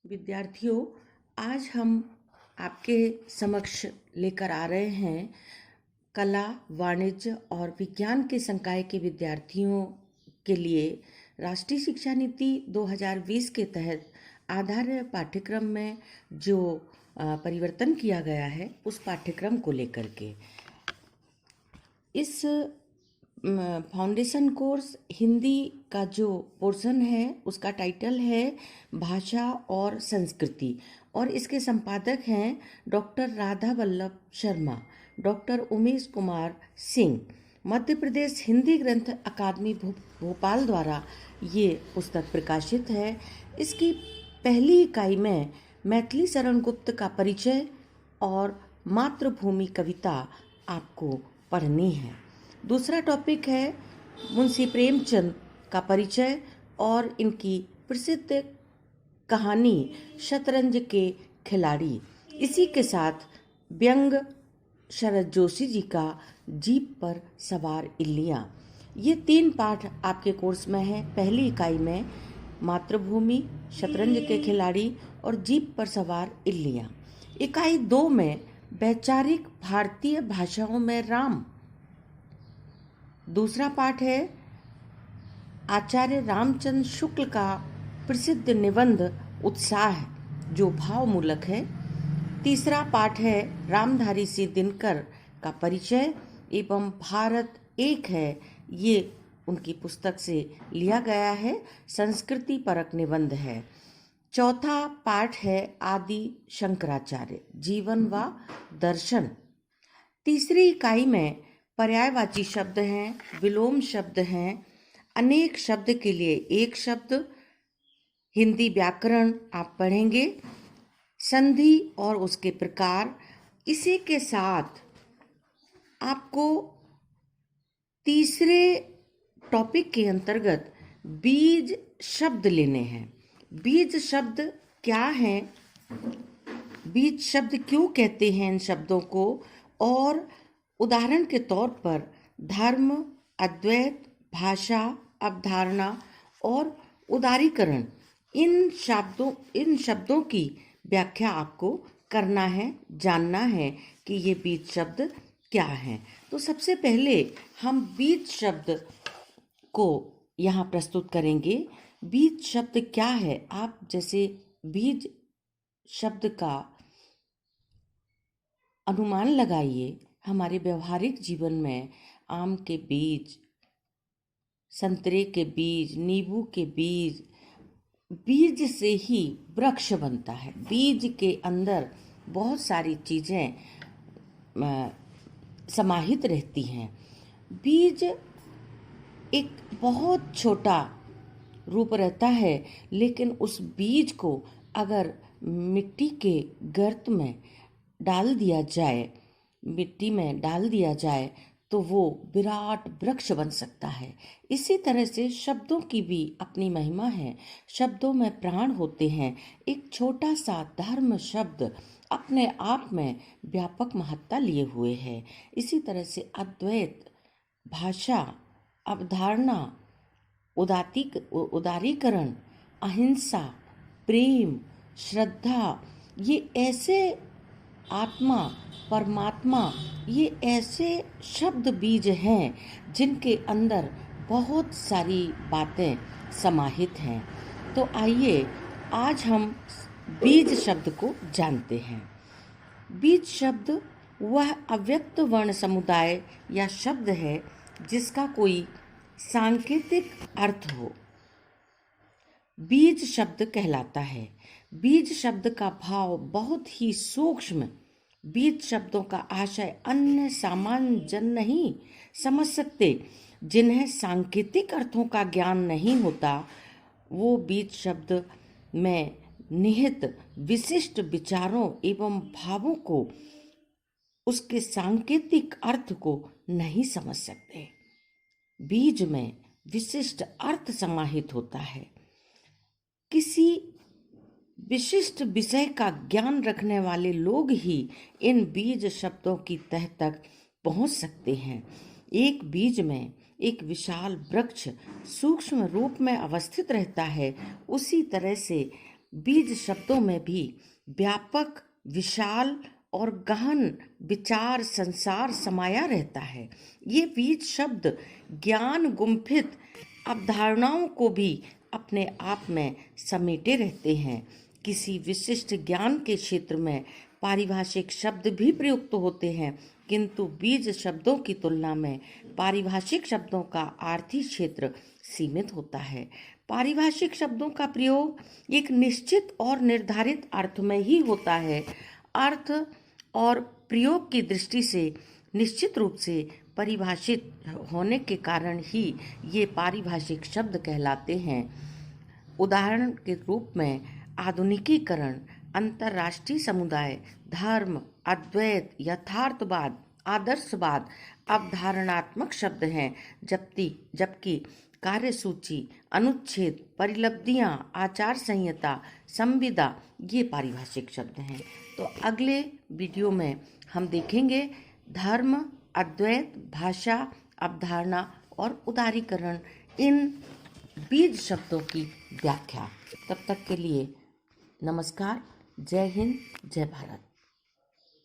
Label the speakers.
Speaker 1: विद्यार्थियों, आज हम आपके समक्ष लेकर आ रहे हैं कला, वाणिज्य और विज्ञान के संकाय के विद्यार्थियों के लिए राष्ट्रीय शिक्षा नीति 2020 के तहत आधार पाठ्यक्रम में जो परिवर्तन किया गया है उस पाठ्यक्रम को लेकर के। इस फाउंडेशन कोर्स हिंदी का जो पोर्शन है उसका टाइटल है भाषा और संस्कृति और इसके संपादक हैं डॉक्टर राधा वल्लभ शर्मा, डॉक्टर उमेश कुमार सिंह। मध्य प्रदेश हिंदी ग्रंथ अकादमी भोपाल द्वारा ये पुस्तक प्रकाशित है। इसकी पहली इकाई में मैथिली शरण गुप्त का परिचय और मातृभूमि कविता आपको पढ़नी है। दूसरा टॉपिक है मुंशी प्रेमचंद का परिचय और इनकी प्रसिद्ध कहानी शतरंज के खिलाड़ी। इसी के साथ व्यंग शरद जोशी जी का जीप पर सवार इल्लियाँ। ये 3 पाठ आपके कोर्स में है। पहली इकाई में मातृभूमि, शतरंज के खिलाड़ी और जीप पर सवार इल्लियाँ। इकाई 2 में वैचारिक भारतीय भाषाओं में राम। दूसरा पाठ है आचार्य रामचंद्र शुक्ल का प्रसिद्ध निबंध उत्साह जो भावमूलक है। तीसरा पाठ है रामधारी सिंह दिनकर का परिचय एवं भारत एक है, ये उनकी पुस्तक से लिया गया है, संस्कृति परक निबंध है। चौथा पाठ है आदि शंकराचार्य जीवन व दर्शन। तीसरी इकाई में पर्यायवाची शब्द हैं, विलोम शब्द हैं, अनेक शब्द के लिए एक शब्द, हिंदी व्याकरण आप पढ़ेंगे, संधि और उसके प्रकार। इसी के साथ आपको तीसरे टॉपिक के अंतर्गत बीज शब्द लेने हैं। बीज शब्द क्या हैं, बीज शब्द क्यों कहते हैं इन शब्दों को, और उदाहरण के तौर पर धर्म, अद्वैत, भाषा, अवधारणा और उदारीकरण, इन शब्दों की व्याख्या आपको करना है, जानना है कि ये बीज शब्द क्या हैं। तो सबसे पहले हम बीज शब्द को यहाँ प्रस्तुत करेंगे। बीज शब्द क्या है, आप जैसे बीज शब्द का अनुमान लगाइए। हमारे व्यवहारिक जीवन में आम के बीज, संतरे के बीज, नींबू के बीज, बीज से ही वृक्ष बनता है। बीज के अंदर बहुत सारी चीज़ें समाहित रहती हैं। बीज एक बहुत छोटा रूप रहता है, लेकिन उस बीज को अगर मिट्टी के गर्त में डाल दिया जाए, मिट्टी में डाल दिया जाए तो वो विराट वृक्ष बन सकता है। इसी तरह से शब्दों की भी अपनी महिमा है। शब्दों में प्राण होते हैं। एक छोटा सा धर्म शब्द अपने आप में व्यापक महत्ता लिए हुए है। इसी तरह से अद्वैत, भाषा, अवधारणा, उदारीकरण, अहिंसा, प्रेम, श्रद्धा, ये ऐसे आत्मा, परमात्मा, ये ऐसे शब्द बीज हैं जिनके अंदर बहुत सारी बातें समाहित हैं। तो आइए आज हम बीज शब्द को जानते हैं। बीज शब्द वह अव्यक्त वर्ण समुदाय या शब्द है जिसका कोई सांकेतिक अर्थ हो, बीज शब्द कहलाता है। बीज शब्द का भाव बहुत ही सूक्ष्म। बीज शब्दों का आशय अन्य सामान्य जन नहीं समझ सकते। जिन्हें सांकेतिक अर्थों का ज्ञान नहीं होता, वो बीज शब्द में निहित विशिष्ट विचारों एवं भावों को, उसके सांकेतिक अर्थ को नहीं समझ सकते। बीज में विशिष्ट अर्थ समाहित होता है। किसी विशिष्ट विषय का ज्ञान रखने वाले लोग ही इन बीज शब्दों की तह तक पहुंच सकते हैं। एक बीज में एक विशाल वृक्ष सूक्ष्म रूप में अवस्थित रहता है, उसी तरह से बीज शब्दों में भी व्यापक, विशाल और गहन विचार संसार समाया रहता है। ये बीज शब्द ज्ञान गुम्फित अवधारणाओं को भी अपने आप में समेटे रहते हैं। किसी विशिष्ट ज्ञान के क्षेत्र में पारिभाषिक शब्द भी प्रयुक्त होते हैं, किंतु बीज शब्दों की तुलना में पारिभाषिक शब्दों का अर्थी क्षेत्र सीमित होता है। पारिभाषिक शब्दों का प्रयोग एक निश्चित और निर्धारित अर्थ में ही होता है। अर्थ और प्रयोग की दृष्टि से निश्चित रूप से परिभाषित होने के कारण ही ये पारिभाषिक शब्द कहलाते हैं। उदाहरण के रूप में आधुनिकीकरण, अंतर्राष्ट्रीय समुदाय, धर्म, अद्वैत, यथार्थवाद, आदर्शवाद अवधारणात्मक शब्द हैं, जबकि कार्यसूची, अनुच्छेद, परिलब्धियां, आचार संहिता, संविदा ये पारिभाषिक शब्द हैं। तो अगले वीडियो में हम देखेंगे धर्म, अद्वैत, भाषा, अवधारणा और उदारीकरण, इन बीज शब्दों की व्याख्या। तब तक के लिए नमस्कार। जय हिंद, जय भारत।